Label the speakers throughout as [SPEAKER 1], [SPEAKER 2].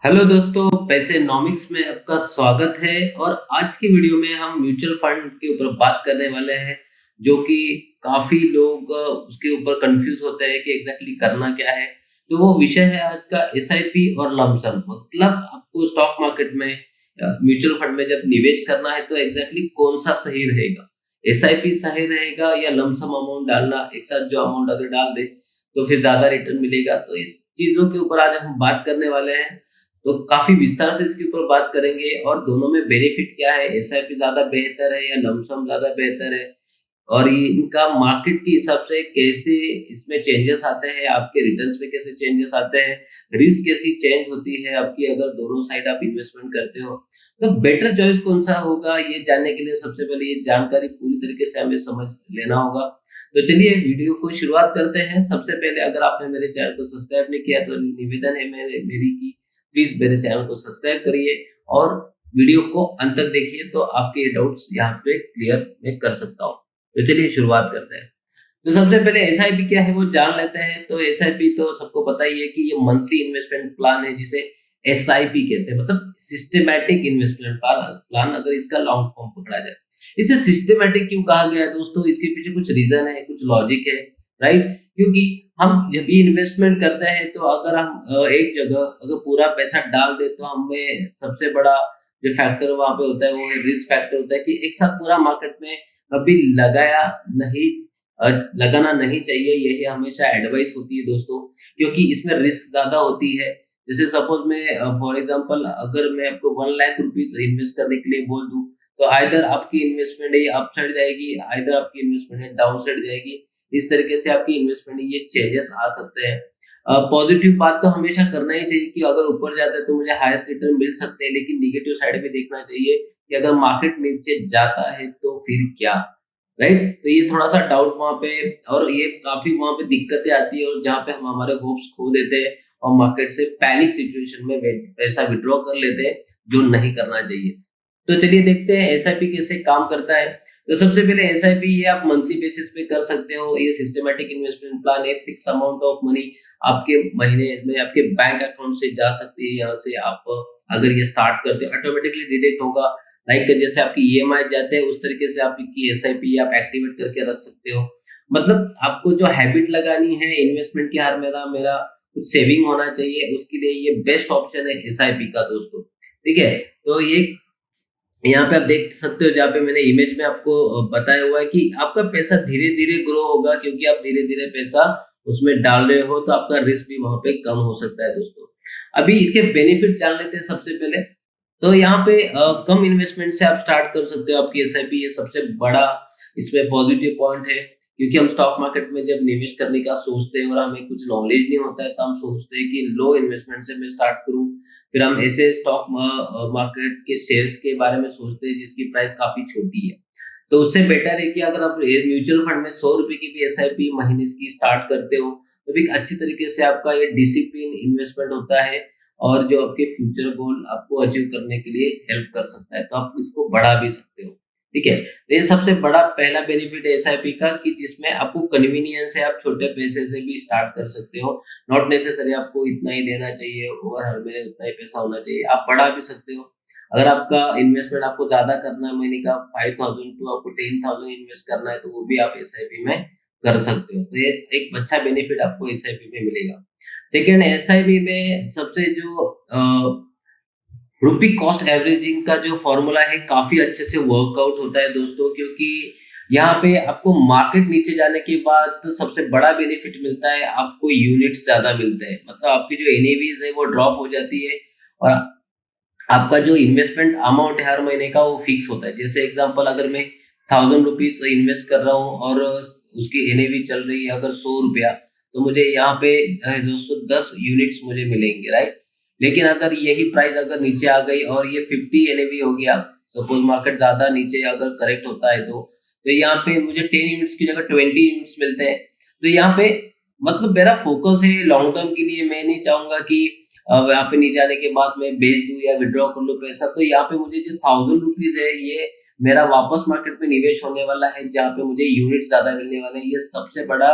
[SPEAKER 1] Hello दोस्तों, पैसेनोमिक्स में आपका स्वागत है। और आज की वीडियो में हम म्यूचुअल फंड के ऊपर बात करने वाले हैं, जो कि काफी लोग उसके ऊपर कंफ्यूज होते हैं कि एग्जैक्टली करना क्या है। तो वो विषय है आज का एसआईपी और लमसम। मतलब आपको स्टॉक मार्केट में म्यूचुअल फंड में जब निवेश करना है तो एग्जैक्टली कौन सा सही रहेगा, एसआईपी सही रहेगा या लमसम अमाउंट डालना, एक साथ जो अमाउंट अगर डाल दे तो फिर ज्यादा रिटर्न मिलेगा। तो इस चीजों के ऊपर आज हम बात करने वाले हैं। तो काफ़ी विस्तार से इसके ऊपर बात करेंगे और दोनों में बेनिफिट क्या है, एसआईपी ज़्यादा बेहतर है या लमसम ज़्यादा बेहतर है, और ये इनका मार्केट के हिसाब से कैसे इसमें चेंजेस आते हैं, आपके रिटर्न्स में कैसे चेंजेस आते हैं, रिस्क कैसी चेंज होती है आपकी अगर दोनों साइड आप इन्वेस्टमेंट करते हो। तो बेटर चॉइस कौन-सा होगा, ये जानने के लिए सबसे पहले ये जानकारी पूरी तरीके से हमें समझ लेना होगा। तो चलिए वीडियो को शुरुआत करते हैं। सबसे पहले अगर आपने मेरे चैनल को सब्सक्राइब नहीं किया तो निवेदन है मेरी की प्लीज मेरे चैनल को सब्सक्राइब करिए और वीडियो को अंत तक देखिए, तो आपके ये डाउट्स यहाँ पे क्लियर मैं कर सकता हूँ। तो चलिए शुरुआत करते हैं। तो सबसे पहले एसआईपी क्या है वो जान लेते हैं। तो एसआईपी तो सबको पता ही है कि ये मंथली इन्वेस्टमेंट प्लान है, जिसे एसआईपी कहते हैं, मतलब सिस्टमैटिक इन्वेस्टमेंट प्लान अगर इसका लॉन्ग फॉर्म पकड़ा जाए। इसे सिस्टमैटिक क्यों कहा गया है दोस्तों, इसके पीछे कुछ रीजन है, कुछ लॉजिक है, राइट। क्योंकि हम जब भी इन्वेस्टमेंट करते हैं तो अगर हम एक जगह अगर पूरा पैसा डाल दे तो हमें सबसे बड़ा जो फैक्टर वहां पे होता है वो है रिस्क फैक्टर होता है कि एक साथ पूरा मार्केट में कभी नहीं अ, लगाना नहीं चाहिए। यही हमेशा एडवाइस होती है दोस्तों, क्योंकि इसमें रिस्क ज्यादा होती है। जैसे सपोज मैं फॉर एग्जांपल अगर मैं आपको 1 लाख रुपीज इन्वेस्ट करने के लिए बोल दूं, तो आइदर आपकी इन्वेस्टमेंट है अप साइड जाएगी, आइदर आपकी इन्वेस्टमेंट है डाउन साइड जाएगी। इस तरीके से आपकी इन्वेस्टमेंट में ये चेंजेस आ सकते हैं। पॉजिटिव बात तो हमेशा करना ही चाहिए कि अगर ऊपर जाता है तो मुझे हाईएस्ट रिटर्न मिल सकते हैं, लेकिन नेगेटिव साइड भी देखना चाहिए कि अगर मार्केट नीचे जाता है तो फिर क्या, राइट। तो ये थोड़ा सा डाउट वहां पे, और ये काफी वहां पे दिक्कतें आती है और जहाँ पे हम हमारे होप्स खो देते हैं और मार्केट से पैनिक सिचुएशन में पैसा विड्रॉ कर लेते हैं, जो नहीं करना चाहिए। तो चलिए देखते हैं एसआईपी कैसे काम करता है। तो सबसे पहले एसआईपी ये आप मंथली बेसिस पे कर सकते हो। ये सिस्टमैटिक इन्वेस्टमेंट प्लान है। फिक्स अमाउंट ऑफ मनी आपके महीने में आपके बैंक अकाउंट से जा सकती है। यहाँ से आप अगर ये स्टार्ट करते हो ऑटोमेटिकली डिडक्ट होगा। लाइक जैसे आपकी ईएमआई जाते हैं उस तरीके से आपकी एसआईपी आप एक्टिवेट करके रख सकते हो। मतलब आपको जो हैबिट लगानी है इन्वेस्टमेंट की, हर मेरा मेरा कुछ सेविंग होना चाहिए, उसके लिए ये बेस्ट ऑप्शन है एसआईपी का दोस्तों। ठीक है। तो ये यहाँ पे आप देख सकते हो, जहाँ पे मैंने इमेज में आपको बताया हुआ है कि आपका पैसा धीरे धीरे ग्रो होगा, क्योंकि आप धीरे धीरे पैसा उसमें डाल रहे हो, तो आपका रिस्क भी वहां पे कम हो सकता है दोस्तों। अभी इसके बेनिफिट जान लेते हैं सबसे पहले। तो यहाँ पे कम इन्वेस्टमेंट से आप स्टार्ट कर सकते हो आपकी एसआईपी। ये सबसे बड़ा इसमें पॉजिटिव पॉइंट है, क्योंकि हम स्टॉक मार्केट में जब निवेश करने का सोचते हैं और हमें कुछ नॉलेज नहीं होता है तो हम सोचते हैं कि लो इन्वेस्टमेंट से मैं स्टार्ट करूं। फिर हम ऐसे स्टॉक मार्केट के शेयर्स के बारे में सोचते हैं जिसकी प्राइस काफी छोटी है। तो उससे बेटर है कि अगर आप म्यूचुअल फंड में 100 रुपए की भी एसआईपी महीने की स्टार्ट करते हो, तो भी एक अच्छी तरीके से आपका ये डिसिप्लिन इन्वेस्टमेंट होता है और जो आपके फ्यूचर गोल आपको अचीव करने के लिए हेल्प कर सकता है, तो आप इसको बढ़ा भी सकते हो। ठीक है। तो ये सबसे बड़ा पहला बेनिफिट है एसआईपी का, कि जिसमें आपको कन्वीनियंस है, आप छोटे पैसे से भी स्टार्ट कर सकते हो। नॉट नेसेसरी आपको इतना ही देना चाहिए और हर महीने उतना ही पैसा होना चाहिए, आप बढ़ा भी सकते हो। अगर आपका इन्वेस्टमेंट आपको ज्यादा करना है, महीने का 5000 टू आपको 10,000 इन्वेस्ट करना है, तो वो भी आप एसआईपी में कर सकते हो। तो ये एक अच्छा बेनिफिट आपको एसआईपी में मिलेगा। सेकेंड, एसआईपी में सबसे जो रुपी कॉस्ट एवरेजिंग का जो फॉर्मूला है काफी अच्छे से वर्कआउट होता है दोस्तों, क्योंकि यहाँ पे आपको मार्केट नीचे जाने के बाद तो सबसे बड़ा बेनिफिट मिलता है, आपको यूनिट्स ज्यादा मिलते हैं। मतलब आपकी जो एनएवीज है वो ड्रॉप हो जाती है और आपका जो इन्वेस्टमेंट अमाउंट है हर महीने का वो फिक्स होता है। जैसे एग्जांपल, अगर मैं 1000 रुपीज इन्वेस्ट कर रहा हूँ और उसकी एनएवी चल रही है अगर 100 रुपया, तो मुझे यहाँ पे दोस्तों 10 यूनिट्स मुझे मिलेंगे, राइट। लेकिन अगर यही प्राइस अगर नीचे आ गई और ये 50 एनएवी हो गया, सपोज मार्केट ज्यादा नीचे अगर करेक्ट होता है तो यहाँ पे मुझे 10 यूनिट्स की जगह 20 यूनिट्स मिलते हैं। तो यहाँ पे मतलब मेरा फोकस है लॉन्ग टर्म के लिए। मैं नहीं चाहूंगा कि यहाँ पे नीचे आने के बाद मैं बेच दूं या विड्रॉ कर लूं पैसा। तो यहाँ पे मुझे जो 1000 रुपीज है ये मेरा वापस मार्केट में निवेश होने वाला है, जहाँ पे मुझे यूनिट ज्यादा मिलने वाले हैं। ये सबसे बड़ा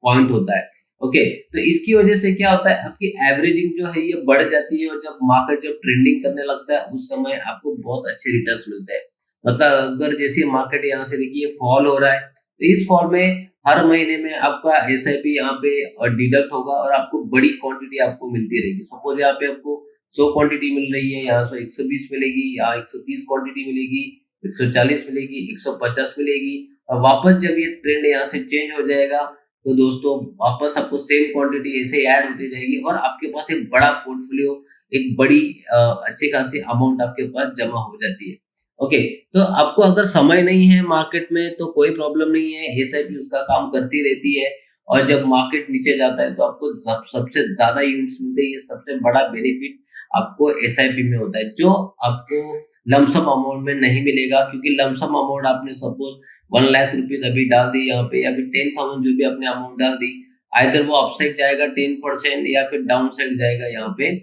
[SPEAKER 1] पॉइंट होता है। ओके, तो इसकी वजह से क्या होता है, आपकी एवरेजिंग जो है ये बढ़ जाती है, और जब मार्केट जब ट्रेंडिंग करने लगता है उस समय आपको बहुत अच्छे रिटर्न्स मिलते हैं। मतलब अगर जैसे मार्केट यहाँ से देखिए फॉल हो रहा है, तो इस फॉल में हर महीने में आपका एसआईपी यहाँ पे डिडक्ट होगा और आपको बड़ी क्वांटिटी आपको मिलती रहेगी। सपोज यहाँ पे आपको 100 क्वांटिटी मिल रही है, यहाँ से 120 मिलेगी, यहाँ 130 क्वांटिटी मिलेगी, 140 मिलेगी, 150 मिलेगी, और वापस जब ये ट्रेंड यहाँ से चेंज हो जाएगा, तो दोस्तों वापस आपको सेम क्वांटिटी ऐसे ऐड होती जाएगी और आपके पास एक बड़ा पोर्टफोलियो, एक बड़ी अच्छी खासी अमाउंट आपके पास जमा हो जाती है। ओके, तो आपको अगर समय नहीं है मार्केट में तो कोई प्रॉब्लम नहीं है, एसआईपी उसका काम करती रहती है, और जब मार्केट नीचे जाता है तो आपको सबसे ज्यादा यूनिट्स मिलते हैं। ये सबसे बड़ा बेनिफिट आपको एसआईपी में होता है, जो आपको लमसम अमाउंट में नहीं मिलेगा, क्योंकि लमसम अमाउंट आपने सपोज 1 लाख रुपीज अभी डाल दी यहाँ पे, अभी 10,000 जो भी आपने अमाउंट डाल दी, आइदर वो अपसाइड जाएगा 10% या फिर डाउन साइड जाएगा यहाँ पे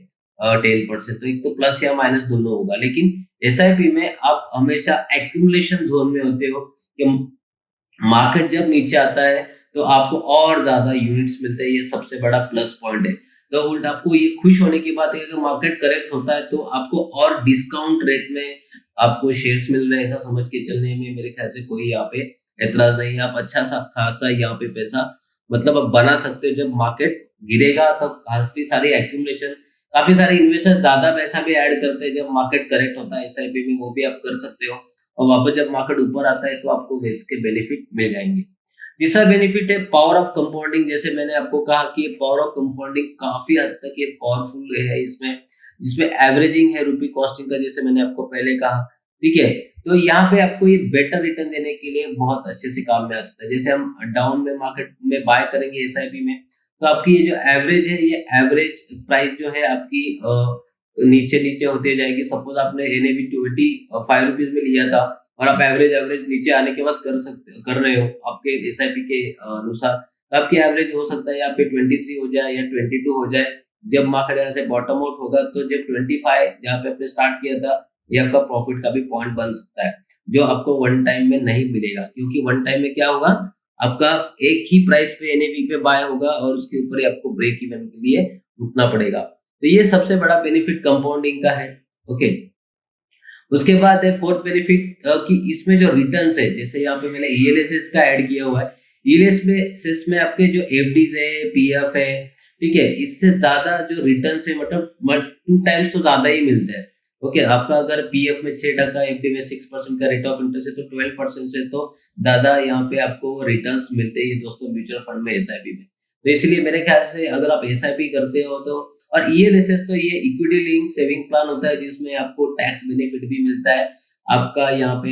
[SPEAKER 1] 10%। तो एक तो प्लस या माइनस दोनों होगा, लेकिन एसआईपी में आप हमेशा एक्यूमुलेशन जोन में होते हो कि मार्केट जब नीचे आता है तो आपको और ज्यादा यूनिट्स मिलते हैं। ये सबसे बड़ा प्लस पॉइंट है। तो उल्टा आपको ये खुश होने की बात है कि मार्केट करेक्ट होता है तो आपको और डिस्काउंट रेट में आपको शेयर्स मिल रहे हैं, ऐसा समझ के चलने में मेरे ख्याल से कोई यहाँ पे एतराज नहीं है। आप अच्छा सा खासा यहाँ पे पैसा मतलब आप बना सकते हो। जब मार्केट गिरेगा तब काफी सारी एक्यूमुलेशन, काफी सारे इन्वेस्टर ज्यादा पैसा भी ऐड करते हैं। जब मार्केट करेक्ट होता है एसआईपी में, वो भी आप कर सकते हो, और वापस जब मार्केट ऊपर आता है तो आपको इसके बेनिफिट मिल जाएंगे। तीसरा बेनिफिट है पावर ऑफ कंपाउंडिंग। जैसे मैंने आपको कहा कि पावर ऑफ कंपाउंडिंग काफी हद तक ये पावरफुल है इसमें, जिसमें एवरेजिंग है रुपी कॉस्टिंग का, जैसे मैंने आपको पहले कहा। ठीक है, तो यहाँ पे आपको ये बेटर रिटर्न देने के लिए बहुत अच्छे से काम में आ सकता है। जैसे हम डाउन में मार्केट में बाय करेंगे एसआईपी में, तो आपकी ये जो एवरेज है, ये एवरेज प्राइस जो है आपकी नीचे नीचे होती जाएगी। सपोज आपने एनएवी 25 रुपीज में लिया था और आप एवरेज एवरेज नीचे आने के बाद कर रहे हो आपके एसआईपी के अनुसार, तो आपकी एवरेज हो सकता है यहाँ पे 23 हो जाए या 22 हो जाए। जब मार्केट यहाँ से बॉटम आउट होगा तो जब 25 जहाँ पे आपने स्टार्ट किया था, ये आपका प्रॉफिट का भी पॉइंट बन सकता है, जो आपको वन टाइम में नहीं मिलेगा। क्योंकि वन टाइम में क्या होगा, आपका एक ही प्राइस पे एनएवी पे बाय होगा और उसके ऊपर ही आपको ब्रेक इवन के लिए रुकना पड़ेगा। तो ये सबसे बड़ा बेनिफिट कंपाउंडिंग का है। ओके, उसके बाद है फोर्थ बेनिफिट कि इसमें जो रिटर्न्स है, जैसे यहाँ पे मैंने ईएलएसएस का ऐड किया हुआ है। ईएलएसएस में आपके जो एफडीज है, पीएफ है, ठीक है, इससे ज्यादा जो रिटर्न्स है मतलब 2 टाइम्स तो ज्यादा ही मिलते हैं। ओके, आपका अगर पीएफ में 6%, एफडी में 6% का रेट ऑफ इंटरेस्ट है, तो 12% से तो ज्यादा यहाँ पे आपको रिटर्न्स मिलते ही दोस्तों म्यूचुअल फंड में, एसआईपी में। तो इसलिए मेरे ख्याल से अगर आप एसआईपी करते हो तो, और ईएलएसएस तो ये इक्विटी लिंक सेविंग प्लान होता है, जिसमें आपको टैक्स बेनिफिट भी मिलता है। आपका यहाँ पे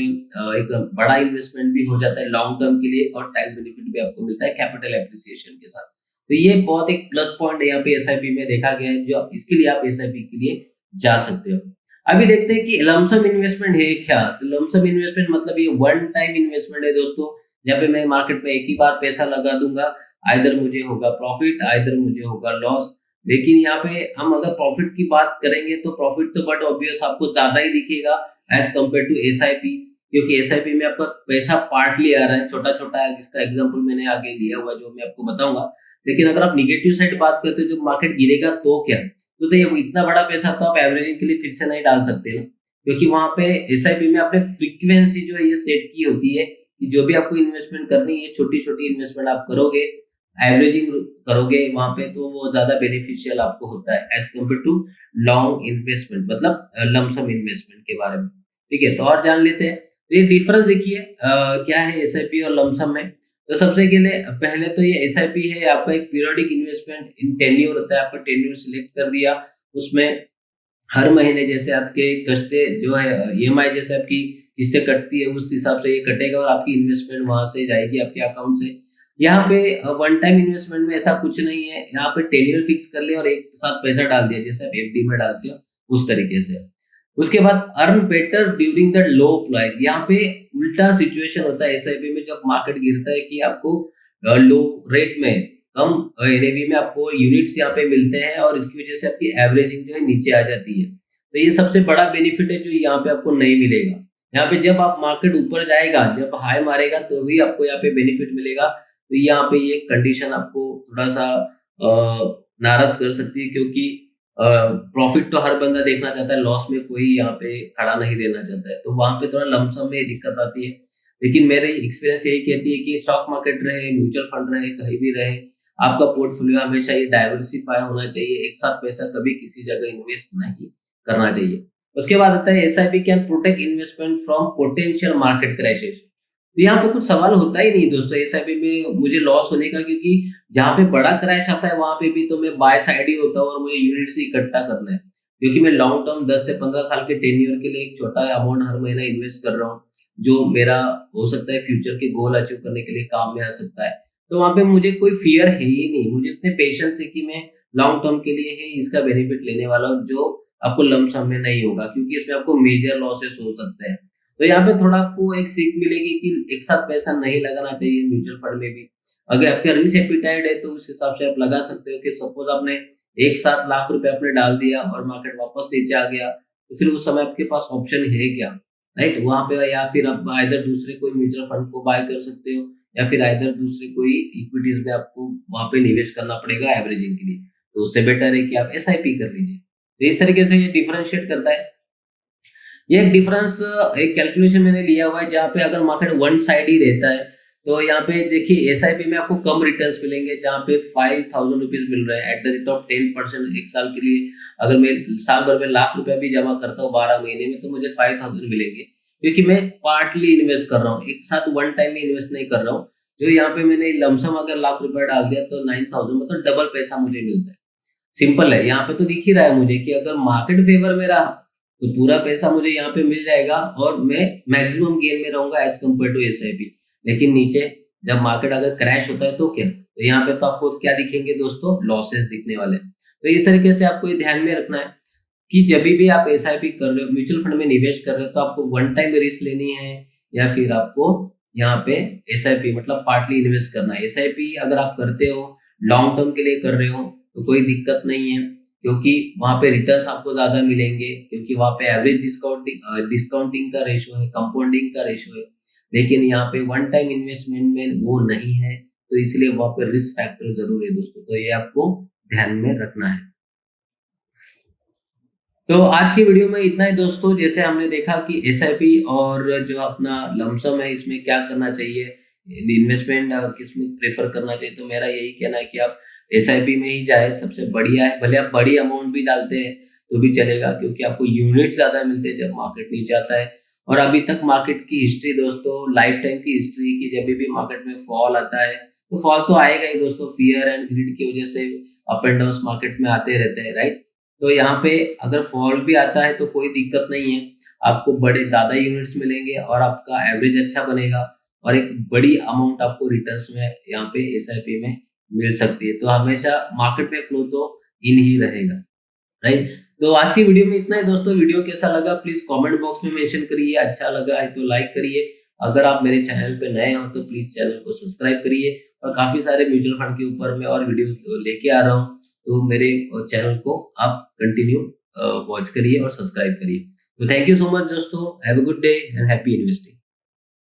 [SPEAKER 1] एक बड़ा इन्वेस्टमेंट भी हो जाता है लॉन्ग टर्म के लिए, और टैक्स बेनिफिट भी आपको मिलता है कैपिटल एप्रिसिएशन के साथ। तो ये बहुत एक प्लस पॉइंट यहाँ पे एसआईपी में देखा गया है, जो इसके लिए आप एसआईपी के लिए जा सकते हो। अभी देखते हैं कि लमसम इन्वेस्टमेंट है क्या। तो लमसम इन्वेस्टमेंट मतलब ये वन टाइम इन्वेस्टमेंट है दोस्तों, जहाँ पे मैं मार्केट में एक ही बार पैसा लगा दूंगा, आइदर मुझे होगा प्रॉफिट, आइदर मुझे होगा लॉस। लेकिन यहाँ पे हम अगर प्रॉफिट की बात करेंगे तो प्रॉफिट तो बट ऑब्वियस आपको ज्यादा ही दिखेगा एज कम्पेयर टू एसआईपी, क्योंकि एसआईपी में आपका पैसा पार्टली आ रहा है, छोटा छोटा है, जिसका एग्जांपल मैंने आगे लिया हुआ जो मैं आपको बताऊंगा। लेकिन अगर आप निगेटिव साइड बात करते हो, जब मार्केट गिरेगा तो क्या, तो ये इतना बड़ा पैसा तो आप एवरेजिंग के लिए फिर से नहीं डाल सकते ना, क्योंकि वहां पे एसआईपी में आपने फ्रीक्वेंसी जो है ये सेट की होती है कि जो भी आपको इन्वेस्टमेंट करनी है, छोटी छोटी इन्वेस्टमेंट आप करोगे, एवरेजिंग करोगे वहां पे, तो वो ज्यादा बेनिफिशियल आपको होता है as compare to long investment, मतलब लमसम इन्वेस्टमेंट के बारे में। ठीक है, तो और जान लेते हैं। तो ये डिफरेंस देखिए क्या है एसआईपी और लमसम में। तो सबसे के लिए पहले तो ये एसआईपी है आपका एक पीरियोडिक इन्वेस्टमेंट इन टेन्योर होता है। आपका टेन्योर सिलेक्ट कर दिया, उसमें हर महीने जैसे आपके कस्ते जो है ईएमआई जैसे आपकी किस्तें कटती है, उस हिसाब से ये कटेगा और आपकी इन्वेस्टमेंट वहां से जाएगी आपके अकाउंट से। यहाँ पे वन टाइम इन्वेस्टमेंट में ऐसा कुछ नहीं है। यहाँ पे टेन्योर फिक्स कर लिया और एक साथ पैसा डाल दिया, जैसे आप एफडी में डालते हो उस तरीके से। उसके बाद earn better during the low price. यहाँ पे उल्टा सिचुएशन होता है एसआईपी में, जब मार्केट गिरता है कि आपको लो रेट में, कम एनएवी में आपको यूनिट्स यहाँ पे मिलते हैं, और इसकी वजह से आपकी एवरेजिंग जो है नीचे आ जाती है। तो ये सबसे बड़ा बेनिफिट है जो यहाँ पे आपको नहीं मिलेगा। यहाँ पे जब आप मार्केट ऊपर जाएगा, जब हाई मारेगा, तो भी आपको यहाँ पे बेनिफिट मिलेगा। तो यहाँ पे ये कंडीशन आपको थोड़ा-सा नाराज़ कर सकती है, क्योंकि प्रॉफ़िट तो हर बंदा देखना चाहता है, लॉस में कोई यहाँ पे खड़ा नहीं रहना चाहता है। तो वहाँ पे थोड़ा लमसम में दिक्कत आती है। लेकिन मेरी एक्सपीरियंस यही कहती है कि स्टॉक मार्केट रहे, म्यूचुअल फंड रहे, कहीं भी रहे, आपका पोर्टफोलियो हमेशा ये डाइवर्सिफ़ाई होना चाहिए। एक साथ पैसा कभी किसी जगह इन्वेस्ट नहीं करना चाहिए। उसके बाद आता है SIP can protect investment from potential market crashes. तो यहाँ पे कुछ सवाल होता ही नहीं दोस्तों एसआईपी में मुझे लॉस होने का, क्योंकि जहाँ पे बड़ा क्रैश आता है वहां पे भी तो मैं बाय साइड ही होता हूँ और मुझे यूनिट्स ही इकट्ठा करना है, क्योंकि मैं लॉन्ग टर्म 10 से 15 साल के टेन्योर के लिए एक छोटा अमाउंट हर महीना इन्वेस्ट कर रहा हूँ, जो मेरा हो सकता है फ्यूचर के गोल अचीव करने के लिए काम में आ सकता है। तो वहां पे मुझे कोई फियर है ही नहीं, मुझे इतने पेशेंस है कि मैं लॉन्ग टर्म के लिए ही इसका बेनिफिट लेने वाला हूँ, जो आपको लम सम में नहीं होगा, क्योंकि इसमें आपको मेजर लॉसेस हो सकते हैं। तो यहाँ पे थोड़ा आपको एक सीख मिलेगी कि एक साथ पैसा नहीं लगाना चाहिए म्यूचुअल फंड में भी। अगर आपका रिस्क एपिटाइट है तो उस हिसाब से आप लगा सकते हो कि सपोज आपने एक साथ लाख रुपए आपने डाल दिया और मार्केट वापस नीचे आ गया, तो फिर उस समय आपके पास ऑप्शन है क्या, राइट? वहां पे या फिर आप आइदर दूसरे कोई म्यूचुअल फंड को बाय कर सकते हो, या फिर आइदर दूसरे कोई इक्विटीज में आपको वहां पे निवेश करना पड़ेगा एवरेजिंग के लिए। तो उससे बेटर है कि आप एसआईपी कर लीजिए। तो इस तरीके से ये डिफरेंशिएट करता है। ये एक डिफरेंस एक कैलकुलेशन मैंने लिया हुआ है, जहाँ पे अगर मार्केट वन साइड ही रहता है तो यहाँ पे देखिए एसआईपी में आपको कम रिटर्न्स मिलेंगे, जहाँ पे 5,000 रुपीज मिल रहे हैं एट द रेट ऑफ 10% एक साल के लिए। अगर मैं साल भर में लाख रुपया भी जमा करता हूँ 12 महीने में, तो मुझे 5,000 मिलेंगे, क्योंकि मैं पार्टली इन्वेस्ट कर रहा हूँ, एक साथ वन टाइम में इन्वेस्ट नहीं कर रहा हूँ। जो यहाँ पे मैंने लमसम अगर लाख रुपया डाल दिया तो 9,000 मतलब डबल पैसा मुझे मिलता है। सिंपल है, यहाँ पे तो दिख ही रहा है मुझे कि अगर मार्केट फेवर में रहा तो पूरा पैसा मुझे यहाँ पे मिल जाएगा और मैं मैक्सिमम गेन में रहूंगा एज कम्पेयर टू एसआईपी। लेकिन नीचे जब मार्केट अगर क्रैश होता है तो क्या, तो यहाँ पे तो आपको क्या दिखेंगे दोस्तों, लॉसेस दिखने वाले हैं। तो इस तरीके से आपको ये ध्यान में रखना है कि जब भी आप एसआईपी कर रहे हो, म्यूचुअल फंड में निवेश कर रहे हो, तो आपको वन टाइम रिस्क लेनी है या फिर आपको यहाँ पे एसआईपी मतलब पार्टली इन्वेस्ट करना है। एसआईपी अगर आप करते हो लॉन्ग टर्म के लिए कर रहे हो तो कोई दिक्कत नहीं है, क्योंकि वहां पे रिटर्न्स आपको ज्यादा मिलेंगे, क्योंकि वहां पे एवरेज डिस्काउंटिंग का रेशो है, कंपाउंडिंग का रेशो है। लेकिन यहाँ पे वन टाइम इन्वेस्टमेंट में वो नहीं है, तो इसलिए वहां पे रिस्क फैक्टर जरूर है दोस्तों, तो ये आपको ध्यान में रखना है। तो आज की वीडियो में इतना ही दोस्तों। जैसे हमने देखा कि एसआईपी और जो अपना लमसम है इसमें क्या करना चाहिए, इन्वेस्टमेंट किस में प्रेफर करना चाहिए, तो मेरा यही कहना है कि आप एसआईपी में ही जाए, सबसे बढ़िया है। भले आप बड़ी अमाउंट भी डालते हैं तो भी चलेगा, क्योंकि आपको यूनिट ज्यादा मिलते हैं जब मार्केट नीचे आता है। और अभी तक मार्केट की हिस्ट्री दोस्तों, लाइफ टाइम की हिस्ट्री की, जब भी मार्केट में फॉल आता है तो फॉल तो आएगा ही दोस्तों, फियर एंड ग्रीड की वजह से अप एंड डाउन मार्केट में आते रहते हैं, राइट? तो यहाँ पे अगर फॉल भी आता है तो कोई दिक्कत नहीं है, आपको बड़े ज्यादा यूनिट्स मिलेंगे और आपका एवरेज अच्छा बनेगा और एक बड़ी अमाउंट आपको रिटर्न्स में यहाँ पे एसआईपी में मिल सकती है। तो हमेशा मार्केट में फ्लो तो इन ही रहेगा, राइट? तो आज की वीडियो में इतना ही दोस्तों। वीडियो कैसा लगा प्लीज कमेंट बॉक्स में मेंशन करिए, अच्छा लगा है तो लाइक करिए। अगर आप मेरे चैनल पे नए हो तो प्लीज चैनल को सब्सक्राइब करिए, और काफी सारे म्यूचुअल फंड के ऊपर मैं और वीडियो लेके आ रहा हूँ, तो मेरे चैनल को आप कंटिन्यू वॉच करिए और सब्सक्राइब करिए। तो थैंक यू सो मच दोस्तों, have a good day and happy investing.